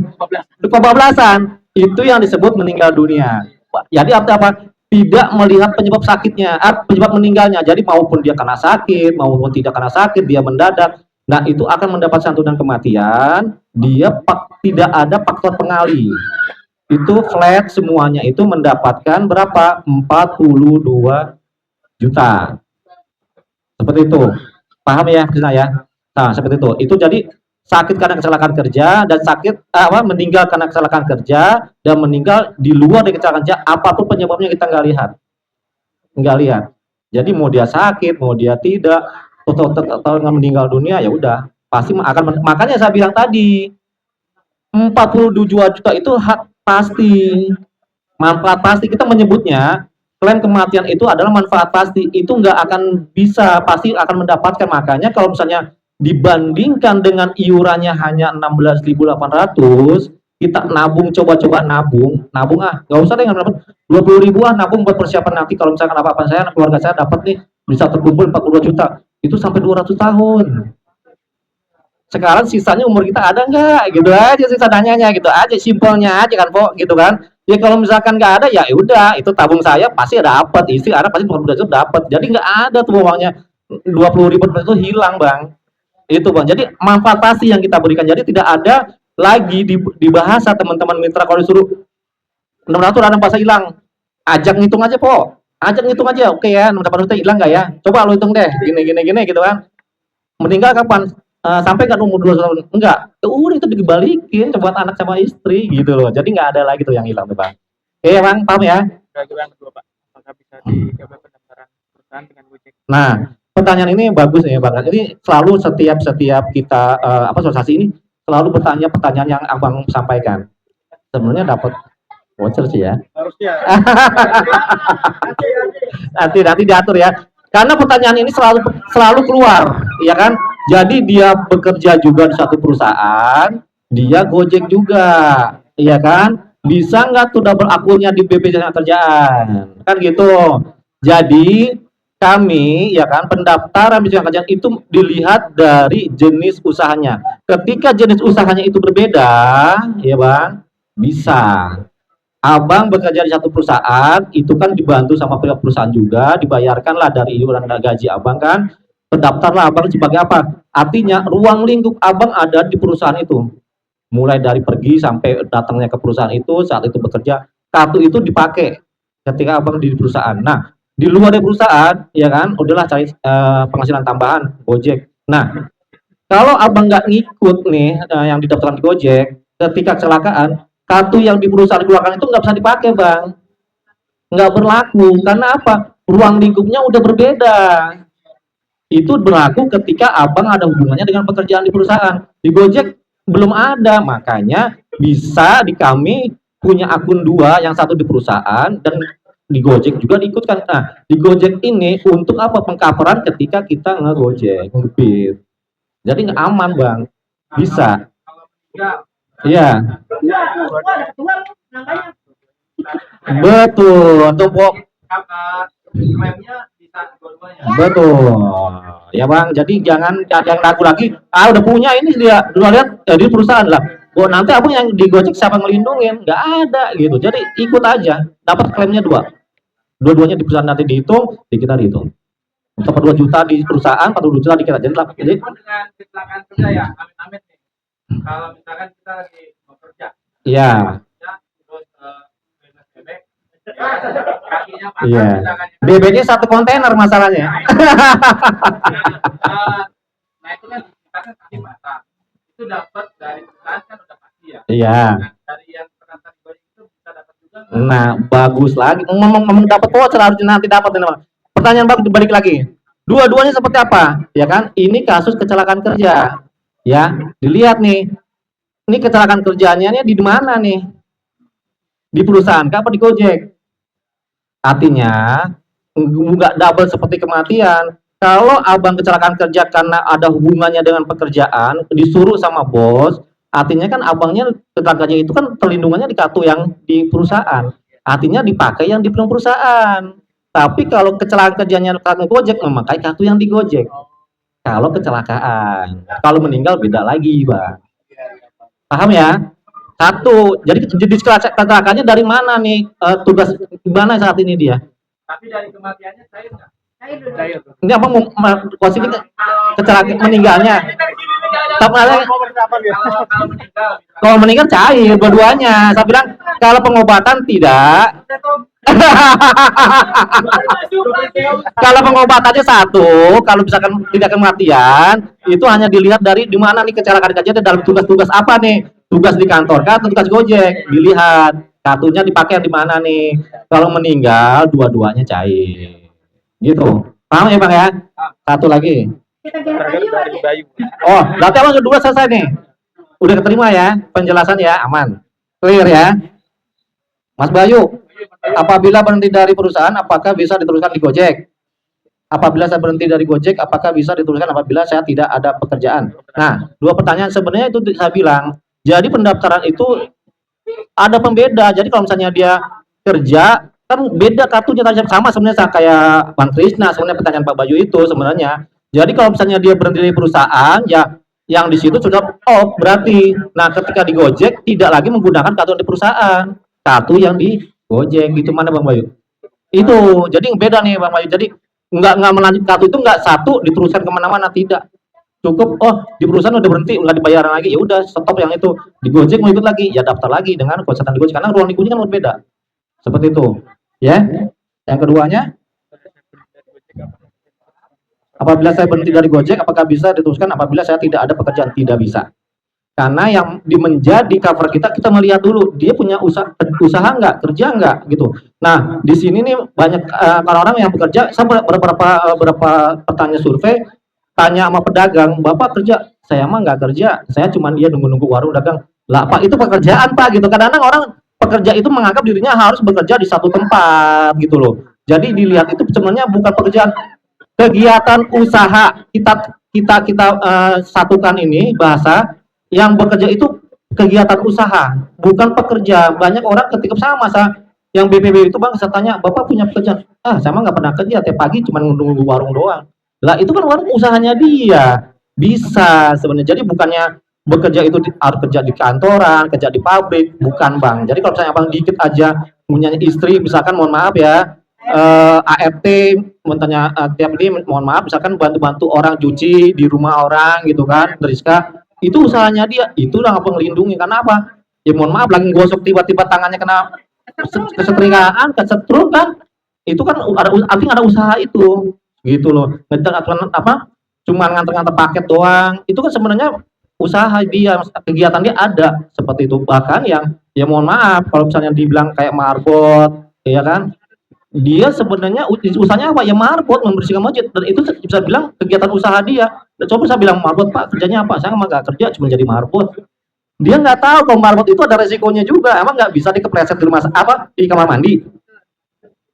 lupa bablasan. Itu yang disebut meninggal dunia. Jadi apa? Tidak melihat penyebab sakitnya, penyebab meninggalnya. Jadi maupun dia kena sakit, maupun tidak kena sakit, dia mendadak. Nah, itu akan mendapat santunan kematian, dia tidak ada faktor pengali. Itu flat semuanya itu mendapatkan berapa? 42 juta. Seperti itu. Paham ya, Krisna ya? Nah, seperti itu. Itu jadi sakit karena kecelakaan kerja dan sakit meninggal karena kecelakaan kerja dan meninggal di luar dari kecelakaan kerja, apapun penyebabnya kita nggak lihat. Jadi mau dia sakit, mau dia tidak, atau meninggal dunia ya udah pasti akan makanya saya bilang tadi 42 juta itu hak pasti, manfaat pasti. Kita menyebutnya klaim kematian itu adalah manfaat pasti, itu nggak akan bisa pasti akan mendapatkan. Makanya kalau misalnya dibandingkan dengan iurannya hanya 16.800, kita nabung, coba nabung nggak usah deh nabung 20.000 nabung buat persiapan nanti kalau misalkan apa-apa saya keluarga saya dapat nih bisa terkumpul 42 juta itu sampai 200 tahun. Sekarang sisanya umur kita ada nggak? Gitu aja sisa nanyanya, gitu aja, simpelnya aja kan, Pok, gitu kan. Ya kalau misalkan nggak ada, ya udah, itu tabung saya pasti dapat, istri anak pasti dapat. Jadi nggak ada tuh uangnya 20.000 itu hilang, Bang. Itu, Bang. Jadi manfaat pasti yang kita berikan. Jadi tidak ada lagi di bahasa teman-teman mitra kalau disuruh 600 ada bahasa hilang. Ajak ngitung aja, Pok. Ajak ngitung aja, oke ya, 600 hilang nggak ya? Coba lo hitung deh, gini gitu kan. Meninggal kapan? Sampai kan umur 2 tahun? Enggak. Udah itu dibalikin buat anak sama istri gitu loh. Jadi nggak ada lagi tuh yang hilang tuh, Bang. Oke ya, Bang, paham ya?
Yang kedua, Pak, apakah bisa dicoba pendaftaran perusahaan dengan Gojek?
Nah, pertanyaan ini bagus ya, Bang. Ini selalu setiap kita asosiasi ini selalu bertanya pertanyaan yang Abang sampaikan. Sebenarnya dapat voucher sih ya.
Harusnya.
nanti diatur ya. Karena pertanyaan ini selalu keluar, ya kan? Jadi dia bekerja juga di satu perusahaan, dia Gojek juga, ya kan? Bisa nggak tuh double akunnya di BPJS Kerjaan? Kan gitu. Jadi kami, ya kan, pendaftaran BPJS Kerjaan itu dilihat dari jenis usahanya. Ketika jenis usahanya itu berbeda, ya Bang, bisa. Abang bekerja di satu perusahaan, itu kan dibantu sama pihak perusahaan juga, dibayarkanlah dari iuran gaji abang kan, terdaftarlah abang sebagai apa? Artinya ruang lingkup abang ada di perusahaan itu. Mulai dari pergi sampai datangnya ke perusahaan itu, saat itu bekerja, kartu itu dipakai ketika abang di perusahaan. Nah, di luar dari perusahaan, ya kan, udahlah cari penghasilan tambahan, Gojek. Nah, kalau abang nggak ngikut nih yang didaftarkan di Gojek, ketika kecelakaan, kartu yang di perusahaan dikeluarkan itu nggak bisa dipakai, Bang. Nggak berlaku. Karena apa? Ruang lingkupnya udah berbeda. Itu berlaku ketika abang ada hubungannya dengan pekerjaan di perusahaan. Di Gojek belum ada, makanya bisa di kami punya akun dua, yang satu di perusahaan dan di Gojek juga diikutkan. Nah, di Gojek ini untuk apa? Pengcoveran ketika kita nge-Gojek, nge-Beat. Jadi aman bang, bisa. Iya, betul. Untuk betul. Ya bang, jadi jangan ragu lagi. Ah udah punya ini dia, dulu lihat di perusahaan lah. Oh nanti abang yang di Gojek siapa ngelindungin? Nggak ada gitu. Jadi ikut aja, dapat klaimnya dua. Dua-duanya di perusahaan nanti dihitung, di kita dihitung. Untuk 2 juta di perusahaan, 42 juta di kita. Jadi
dengan kecelakaan kerja ya, amit-amit nih. Kalau misalkan kita lagi bekerja,
iya.
terus bebek, kakinya patah,
Iya.
misalkan
BBD satu kontainer masalahnya.
nah itu kan kita kan kaki patah, itu dapat dari perusahaan kan udah pasti ya.
Iya.
Nah, dari yang pengantar itu bisa dapat juga.
Nah, bagus lagi. Ngomong dapat voucher harus nanti dapat ini, Bang. Pertanyaan Bang balik lagi. Dua-duanya seperti apa? Ya kan? Ini kasus kecelakaan kerja. Ya, dilihat nih. Ini kecelakaan kerjanya di mana nih? Di perusahaan kah apa di Gojek? Artinya nggak double seperti kematian. Kalau abang kecelakaan kerja karena ada hubungannya dengan pekerjaan, disuruh sama bos, artinya kan abangnya kecelakaan kerja itu kan perlindungannya di kartu yang di perusahaan. Artinya dipakai yang di perusahaan. Tapi kalau kecelakaan kerjanya karena Gojek, memakai kartu yang di Gojek. Kalau kecelakaan, kalau meninggal beda lagi, bang. Paham ya? Satu. Jadi kecelakaannya dari mana nih? Tugas di mana saat ini dia?
Tapi dari kematiannya saya enggak.
Ini apa posisi kecelakaan meninggalnya? Tapi kalau meninggal cair dua-duanya. Saya bilang kalau pengobatan tidak. Kalau pengobatannya satu, kalau misalkan tidak kematian, itu hanya dilihat dari di mana nih kecelakaan kerjanya dalam tugas-tugas apa nih? Tugas di kantor kan, tugas Gojek, dilihat kartunya dipakai di mana nih. Kalau meninggal, dua-duanya cair. Gitu. Paham ya Bang ya? Satu lagi. Oh, berarti abang kedua selesai nih. Udah keterima ya, penjelasan ya, aman. Clear ya. Mas Bayu, apabila berhenti dari perusahaan, apakah bisa diteruskan di Gojek? Apabila saya berhenti dari Gojek, apakah bisa diteruskan apabila saya tidak ada pekerjaan? Nah, dua pertanyaan sebenarnya itu saya bilang. Jadi pendaftaran itu ada pembeda. Jadi kalau misalnya dia kerja, kan beda kartunya sama sebenarnya kayak Bang Krisna, sebenarnya pertanyaan Pak Bayu itu sebenarnya. Jadi kalau misalnya dia berhenti dari perusahaan, ya yang di situ sudah off berarti. Nah, ketika di Gojek tidak lagi menggunakan kartu di perusahaan, kartu yang di Gojek gitu. Mana Bang Bayu? Itu jadi beda nih Bang Bayu. Jadi nggak melanjut kartu itu nggak satu diteruskan kemana-mana, tidak. Cukup di perusahaan udah berhenti nggak dibayaran lagi, ya udah stop yang itu. Di Gojek mau ikut lagi ya daftar lagi dengan konsultan di Gojek karena ruang lingkupnya kan berbeda. Seperti itu. Ya. Yang keduanya, apabila saya berhenti dari Gojek, apakah bisa diteruskan apabila saya tidak ada pekerjaan? Tidak bisa. Karena yang menjadi cover kita melihat dulu dia punya usaha nggak, kerja nggak gitu. Nah di sini nih banyak orang-orang yang bekerja. Saya beberapa pertanyaan survei tanya sama pedagang, bapak kerja? Saya mah nggak kerja, saya cuma dia nunggu warung dagang. Lah pak itu pekerjaan pak gitu. Kadang-kadang orang pekerja itu menganggap dirinya harus bekerja di satu tempat gitu loh. Jadi dilihat itu sebenarnya bukan pekerjaan, kegiatan usaha. Kita satukan ini bahasa. Yang bekerja itu kegiatan usaha, bukan pekerja. Banyak orang ketika sama yang BPB itu Bang, saya tanya, Bapak punya pekerjaan? Ah, saya mah nggak pernah kerja, tiap pagi cuma nunggu warung doang. Lah itu kan warung usahanya dia. Bisa sebenarnya. Jadi bukannya bekerja itu harus kerja di kantoran, kerja di pabrik, bukan Bang. Jadi kalau misalnya Bang dikit aja punya istri, misalkan mohon maaf ya, ART mentanya tiap ini mohon maaf misalkan bantu-bantu orang cuci di rumah orang gitu kan, Rizka, itu usahanya dia, itu udah nggak ngelindungi. Karena apa? Ya mohon maaf lagi gosok tiba-tiba tangannya kena kesetrikaan, kesetrum kan, itu kan artinya ada usaha itu gitu loh. Apa cuma nganter-nganter paket doang, itu kan sebenarnya usaha dia, kegiatan dia ada seperti itu. Bahkan yang ya mohon maaf kalau misalnya dibilang kayak marbot ya kan, dia sebenarnya usahanya apa? Ya marbot, membersihkan masjid, dan itu bisa bilang kegiatan usaha dia. Dan coba saya bilang marbot, Pak, kerjanya apa? Saya emang nggak kerja, cuma jadi marbot. Dia nggak tahu kalau marbot itu ada resikonya juga. Emang nggak bisa dikepleset di rumah apa di kamar mandi.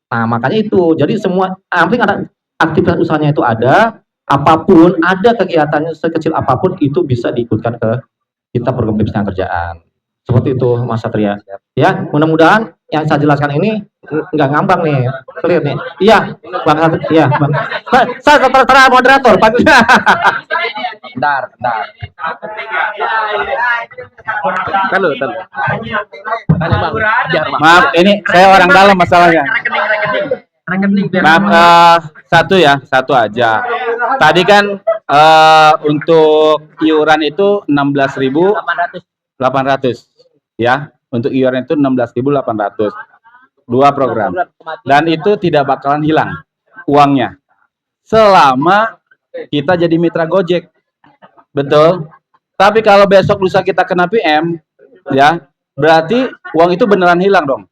Nah makanya itu. Jadi semua hampir ada aktivitas usahanya itu ada, apapun ada kegiatannya sekecil apapun itu bisa diikutkan ke kita program bimbingan kerjaan. Seperti itu Mas Satria. Ya, mudah-mudahan yang saya jelaskan ini nggak ngambang nih, clear nih. Iya, Bang. Iya, Bang. Saya tertera moderator, Pak.
Bentar. Tahu. Tanya Bang. Ajar Bang.
Maaf, ini saya orang dalam masalahnya. Maaf, satu aja. Tadi kan untuk iuran itu 16.800 ya. Untuk iuran itu 16.800. 2 program. Dan itu tidak bakalan hilang uangnya. Selama kita jadi mitra Gojek. Betul. Tapi kalau besok lusa kita kena PM, ya, berarti uang itu beneran hilang dong.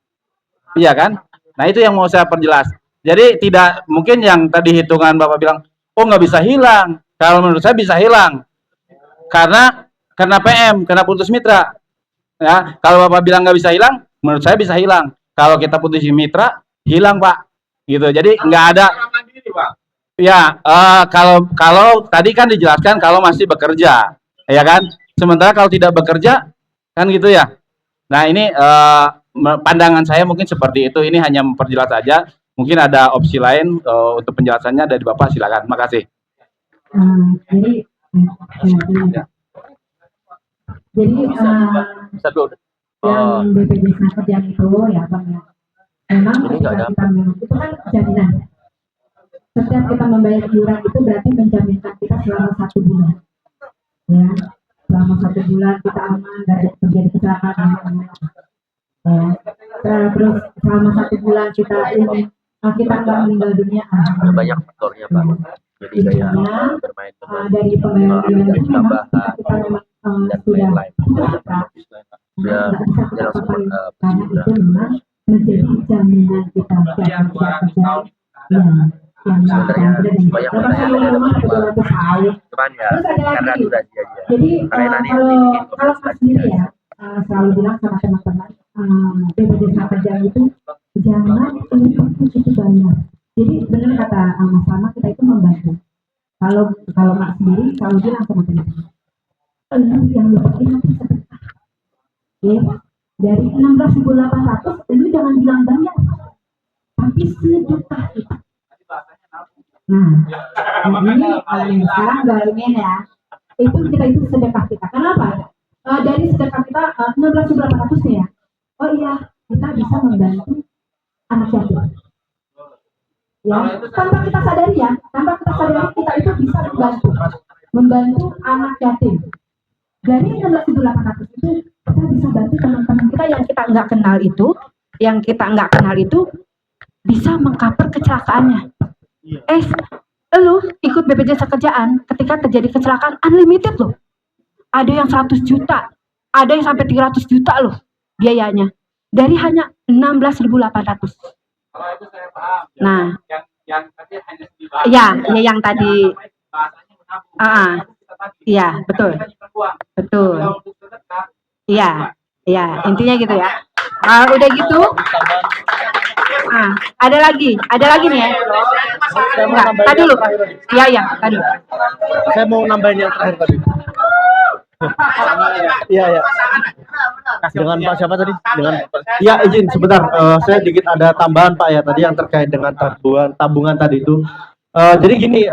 Iya kan? Nah, itu yang mau saya perjelas. Jadi tidak mungkin yang tadi hitungan Bapak bilang, oh nggak bisa hilang. Kalau menurut saya bisa hilang. Karena kena PM, kena putus mitra. Ya, kalau Bapak bilang nggak bisa hilang, menurut saya bisa hilang. Kalau kita putus mitra, hilang Pak. Gitu. Jadi nggak ada. Ya, kalau tadi kan dijelaskan kalau masih bekerja, ya kan? Sementara kalau tidak bekerja, kan gitu ya. Nah ini pandangan saya mungkin seperti itu. Ini hanya memperjelas saja. Mungkin ada opsi lain untuk penjelasannya dari Bapak, silakan. Makasih.
Yang BPJS Kerjaan itu ya Bang ya. Memang ketika kita memang itu kan jaminan. Setiap kita membayar iuran itu berarti menjaminkan kita selama 1 bulan. Ya, selama 1 bulan kita aman dari terjadi kecelakaan. Ya. Terus selama 1 bulan kita ini kita nggak meninggal dunia.
Banyak faktornya Pak. Jadi kayak bermain dengan
dari pembayaran iuran itu memang kita memang sudah
ya,
karena itu memang menjadi jaminan kita yang kerja
cuman ya karena durasi aja.
Jadi kalau saya sendiri ya selalu bilang sama teman-teman BPJS Kerjaan itu jangan itu banyak. Jadi benar kata Mas Sama, kita itu membantu. Kalau Mak sendiri selalu bilang sama teman-teman, yang lebih nanti sedekah. Ya, dari 16.800 lu jangan bilang banyak, tapi sedekah kita. Nah, ini sekarang galungin ya. Itu sedekah kita. Kenapa? Dari sedekah kita 16.800 ya. Oh iya, kita bisa membantu anak yatim. Ya, tanpa kita sadari kita itu bisa membantu anak yatim. Dari 16.800 itu kita bisa bantu teman-teman kita yang kita nggak kenal itu, bisa mengcover kecelakaannya. Lu ikut BPJS Kerjaan ketika terjadi kecelakaan unlimited loh. Ada yang 100 juta, ada yang sampai 300 juta loh biayanya. Dari hanya 16.800.
Kalau itu saya paham.
Nah,
yang tadi hanya dibahas.
Yang tadi. Iya, betul. Betul. Iya, intinya gitu ya. Udah gitu. Ada lagi nih ya. Enggak, tadi dulu. Iya, tadi.
Saya mau nambahin yang terakhir tadi. Iya. Dengan Pak siapa tadi? Ya izin sebentar. Saya sedikit ada tambahan Pak ya tadi yang terkait dengan tabungan tadi itu. Jadi gini,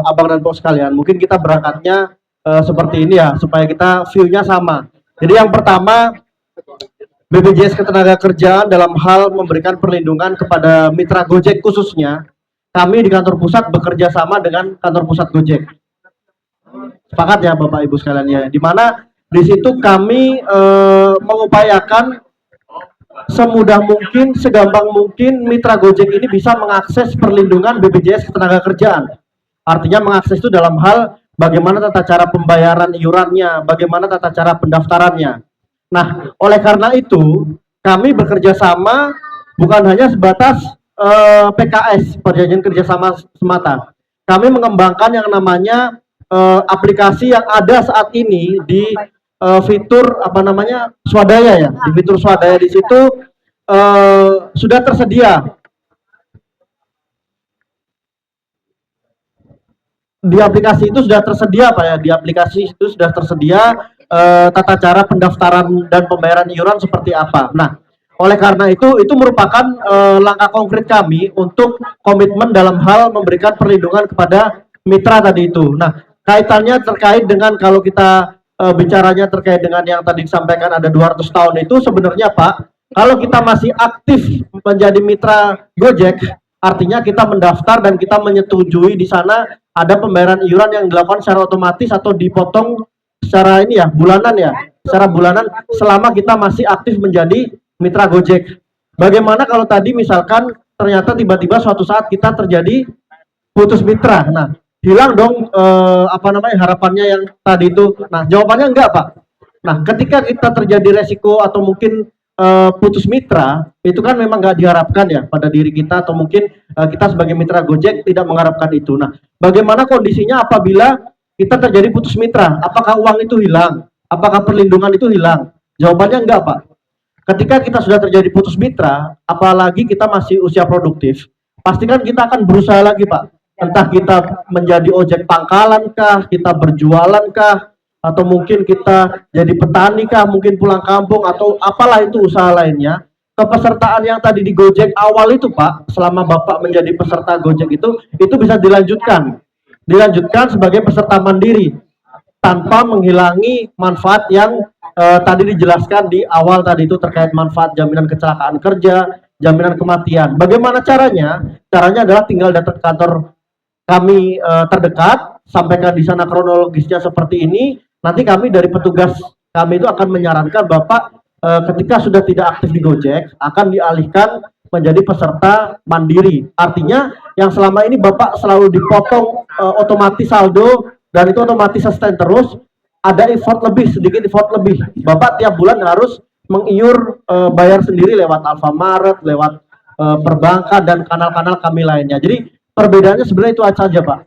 Abang dan Pok sekalian, mungkin kita berangkatnya seperti ini ya, supaya kita view-nya sama. Jadi yang pertama, BPJS Ketenagakerjaan dalam hal memberikan perlindungan kepada mitra Gojek khususnya, kami di kantor pusat bekerja sama dengan kantor pusat Gojek. Sepakat ya Bapak Ibu sekalian ya, di mana di situ kami mengupayakan semudah mungkin, segampang mungkin mitra Gojek ini bisa mengakses perlindungan BPJS Ketenagakerjaan. Artinya mengakses itu dalam hal bagaimana tata cara pembayaran iurannya, bagaimana tata cara pendaftarannya. Nah, oleh karena itu kami bekerja sama bukan hanya sebatas PKS, perjanjian kerjasama semata. Kami mengembangkan yang namanya aplikasi yang ada saat ini di fitur apa namanya swadaya ya. Di fitur swadaya di situ sudah tersedia. Di aplikasi itu sudah tersedia Pak ya. Di aplikasi itu sudah tersedia tata cara pendaftaran dan pembayaran iuran seperti apa. Nah, oleh karena itu merupakan langkah konkret kami untuk komitmen dalam hal memberikan perlindungan kepada mitra tadi itu. Nah, kaitannya terkait dengan kalau kita bicaranya terkait dengan yang tadi disampaikan ada 200 tahun itu sebenarnya Pak, kalau kita masih aktif menjadi mitra Gojek, artinya kita mendaftar dan kita menyetujui di sana ada pembayaran iuran yang dilakukan secara otomatis atau dipotong secara ini ya, bulanan ya, secara bulanan selama kita masih aktif menjadi mitra Gojek. Bagaimana kalau tadi misalkan ternyata tiba-tiba suatu saat kita terjadi putus mitra, nah hilang dong apa namanya harapannya yang tadi itu. Nah jawabannya enggak Pak. Nah ketika kita terjadi resiko atau mungkin putus mitra, itu kan memang nggak diharapkan ya pada diri kita atau mungkin kita sebagai mitra Gojek tidak mengharapkan itu. Nah, bagaimana kondisinya apabila kita terjadi putus mitra? Apakah uang itu hilang? Apakah perlindungan itu hilang? Jawabannya enggak Pak. Ketika kita sudah terjadi putus mitra, apalagi kita masih usia produktif, pastikan kita akan berusaha lagi Pak. Entah kita menjadi ojek pangkalan kah, kita berjualan kah, atau mungkin kita jadi petani kah, mungkin pulang kampung atau apalah itu usaha lainnya. Kepesertaan yang tadi di Gojek awal itu Pak, selama Bapak menjadi peserta Gojek itu bisa dilanjutkan sebagai peserta mandiri tanpa menghilangi manfaat yang tadi dijelaskan di awal tadi itu terkait manfaat jaminan kecelakaan kerja, jaminan kematian. Bagaimana caranya? Caranya adalah tinggal datang ke kantor kami terdekat, sampaikan di sana kronologisnya seperti ini. Nanti kami dari petugas kami itu akan menyarankan Bapak ketika sudah tidak aktif di Gojek akan dialihkan menjadi peserta mandiri. Artinya yang selama ini Bapak selalu dipotong otomatis saldo dan itu otomatis sustain terus, ada effort lebih, sedikit effort lebih. Bapak tiap bulan harus mengiur bayar sendiri lewat Alfamart, lewat perbankan dan kanal-kanal kami lainnya. Jadi perbedaannya sebenarnya itu saja Pak.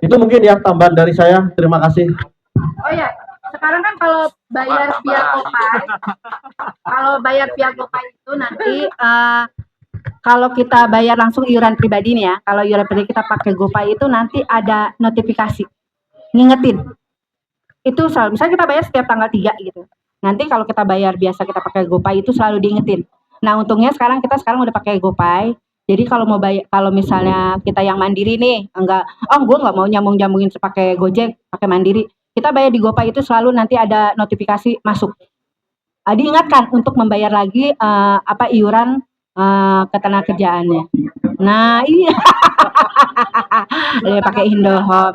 Itu mungkin ya tambahan dari saya. Terima kasih.
Oh ya, sekarang kan kalau bayar via GoPay itu nanti kalau kita bayar langsung iuran pribadi nih ya, kalau iuran pribadi kita pakai GoPay itu nanti ada notifikasi ngingetin. Itu selalu, misalnya kita bayar setiap tanggal 3 gitu. Nanti kalau kita bayar biasa kita pakai GoPay itu selalu diingetin. Nah, untungnya sekarang udah pakai GoPay. Jadi kalau mau bayar, kalau misalnya kita yang mandiri nih, gue nggak mau nyambungin pakai Gojek, pakai mandiri. Kita bayar di GoPay itu selalu nanti ada notifikasi masuk. Diingatkan untuk membayar lagi iuran ketenagakerjaannya. Nah, iya. Pakai Indohome.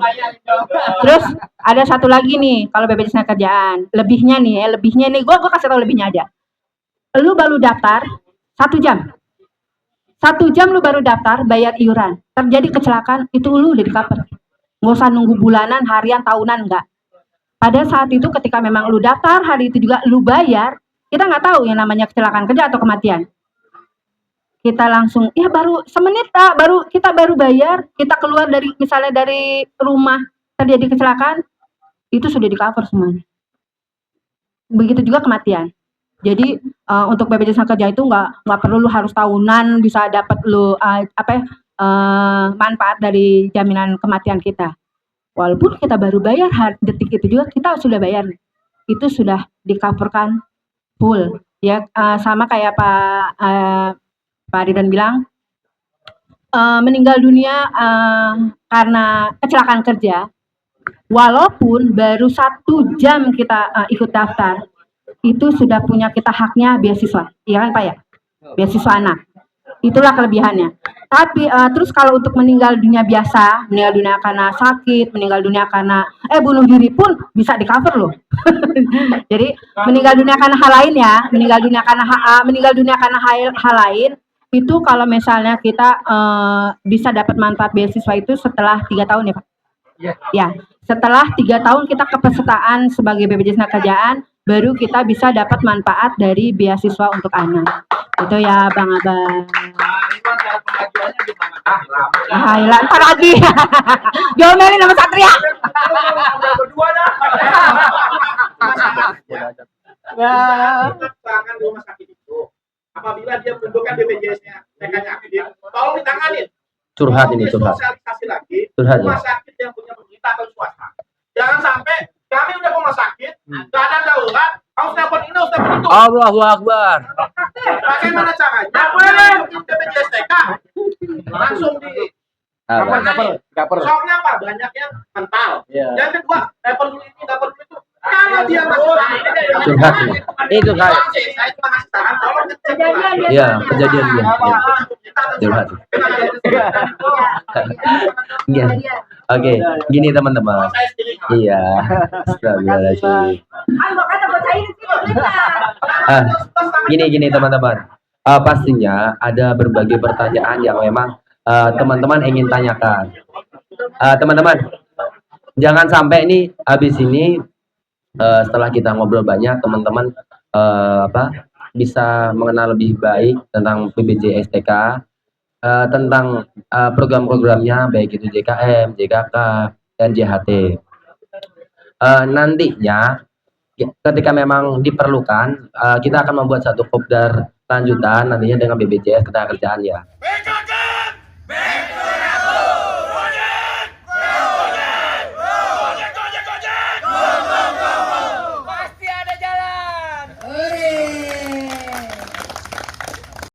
Terus ada satu lagi nih, kalau BPJS Kerjaan, lebihnya nih, gue kasih tahu lebihnya aja. Lu baru daftar 1 jam. 1 jam lu baru daftar bayar iuran. Terjadi kecelakaan, itu lu udah di-cover. Nggak usah nunggu bulanan, harian, tahunan, enggak. Pada saat itu ketika memang lu daftar, hari itu juga lu bayar, kita nggak tahu yang namanya kecelakaan kerja atau kematian. Kita langsung, ya baru semenit kita baru bayar, kita keluar dari misalnya dari rumah terjadi kecelakaan, itu sudah di-cover semuanya. Begitu juga kematian. Jadi untuk BPJS Kerja itu nggak perlu lu harus tahunan bisa dapat lu manfaat dari jaminan kematian kita. Walaupun kita baru bayar detik itu juga kita sudah bayar, itu sudah di-coverkan full. Ya sama kayak Pak Ridwan bilang, meninggal dunia karena kecelakaan kerja, walaupun baru 1 jam kita ikut daftar, itu sudah punya kita haknya beasiswa, iya kan Pak ya? Beasiswa anak. Itulah kelebihannya. Tapi terus kalau untuk meninggal dunia biasa, meninggal dunia karena sakit, meninggal dunia karena bunuh diri pun bisa di-cover loh. Jadi meninggal dunia karena hal lain ya, meninggal dunia karena hal lain itu kalau misalnya kita bisa dapat manfaat beasiswa itu setelah 3 tahun ya Pak. Ya, setelah 3 tahun kita kepesertaan sebagai BPJS Kerjaan, baru kita bisa dapat manfaat dari beasiswa untuk anak. Itu ya Bang Abang. Hilang ntar lagi. Diomelin sama Satria.
Berdua dah.
Nah,
Tangan rumah sakit itu. Apabila dia menunjukkan BPJS-nya, TK-nya aktif, tolong ditanganin.
Curhat
Tolong
ini, curhat.
disosialisasi lagi.
Curhat,
Rumah
ya.
sakit yang punya pemerintah atau swasta. Jangan sampai kami udah rumah sakit, keadaan darurat, harus telepon ini, harus telepon itu.
Allahu Akbar.
Bagaimana caranya? Mungkin BPJS TK langsung di
Apa?
soalnya apa? Banyak yang mental.
Iya.
Yang kedua, telepon dulu ini, telepon dulu itu. Kalau dia masih
Curhat nih. Itu kan.
saya cuma ngasih saran, tolong cek ulang.
Iya, kejadian dia. Curhat. Iya. Oke, gini teman-teman.
Saya sendiri.
Iya. Astagfirullahaladzim.
Makanya bacain
Gini teman-teman. Pastinya ada berbagai pertanyaan yang memang teman-teman ingin tanyakan. Teman-teman, jangan sampai nih habis ini setelah kita ngobrol banyak, teman-teman bisa mengenal lebih baik tentang PBJ STK, tentang program-programnya baik itu JKM, JKK, dan JHT. Nantinya ketika memang diperlukan, kita akan membuat satu kopdar lanjutan nantinya dengan BPJS Ketenagakerjaan ya.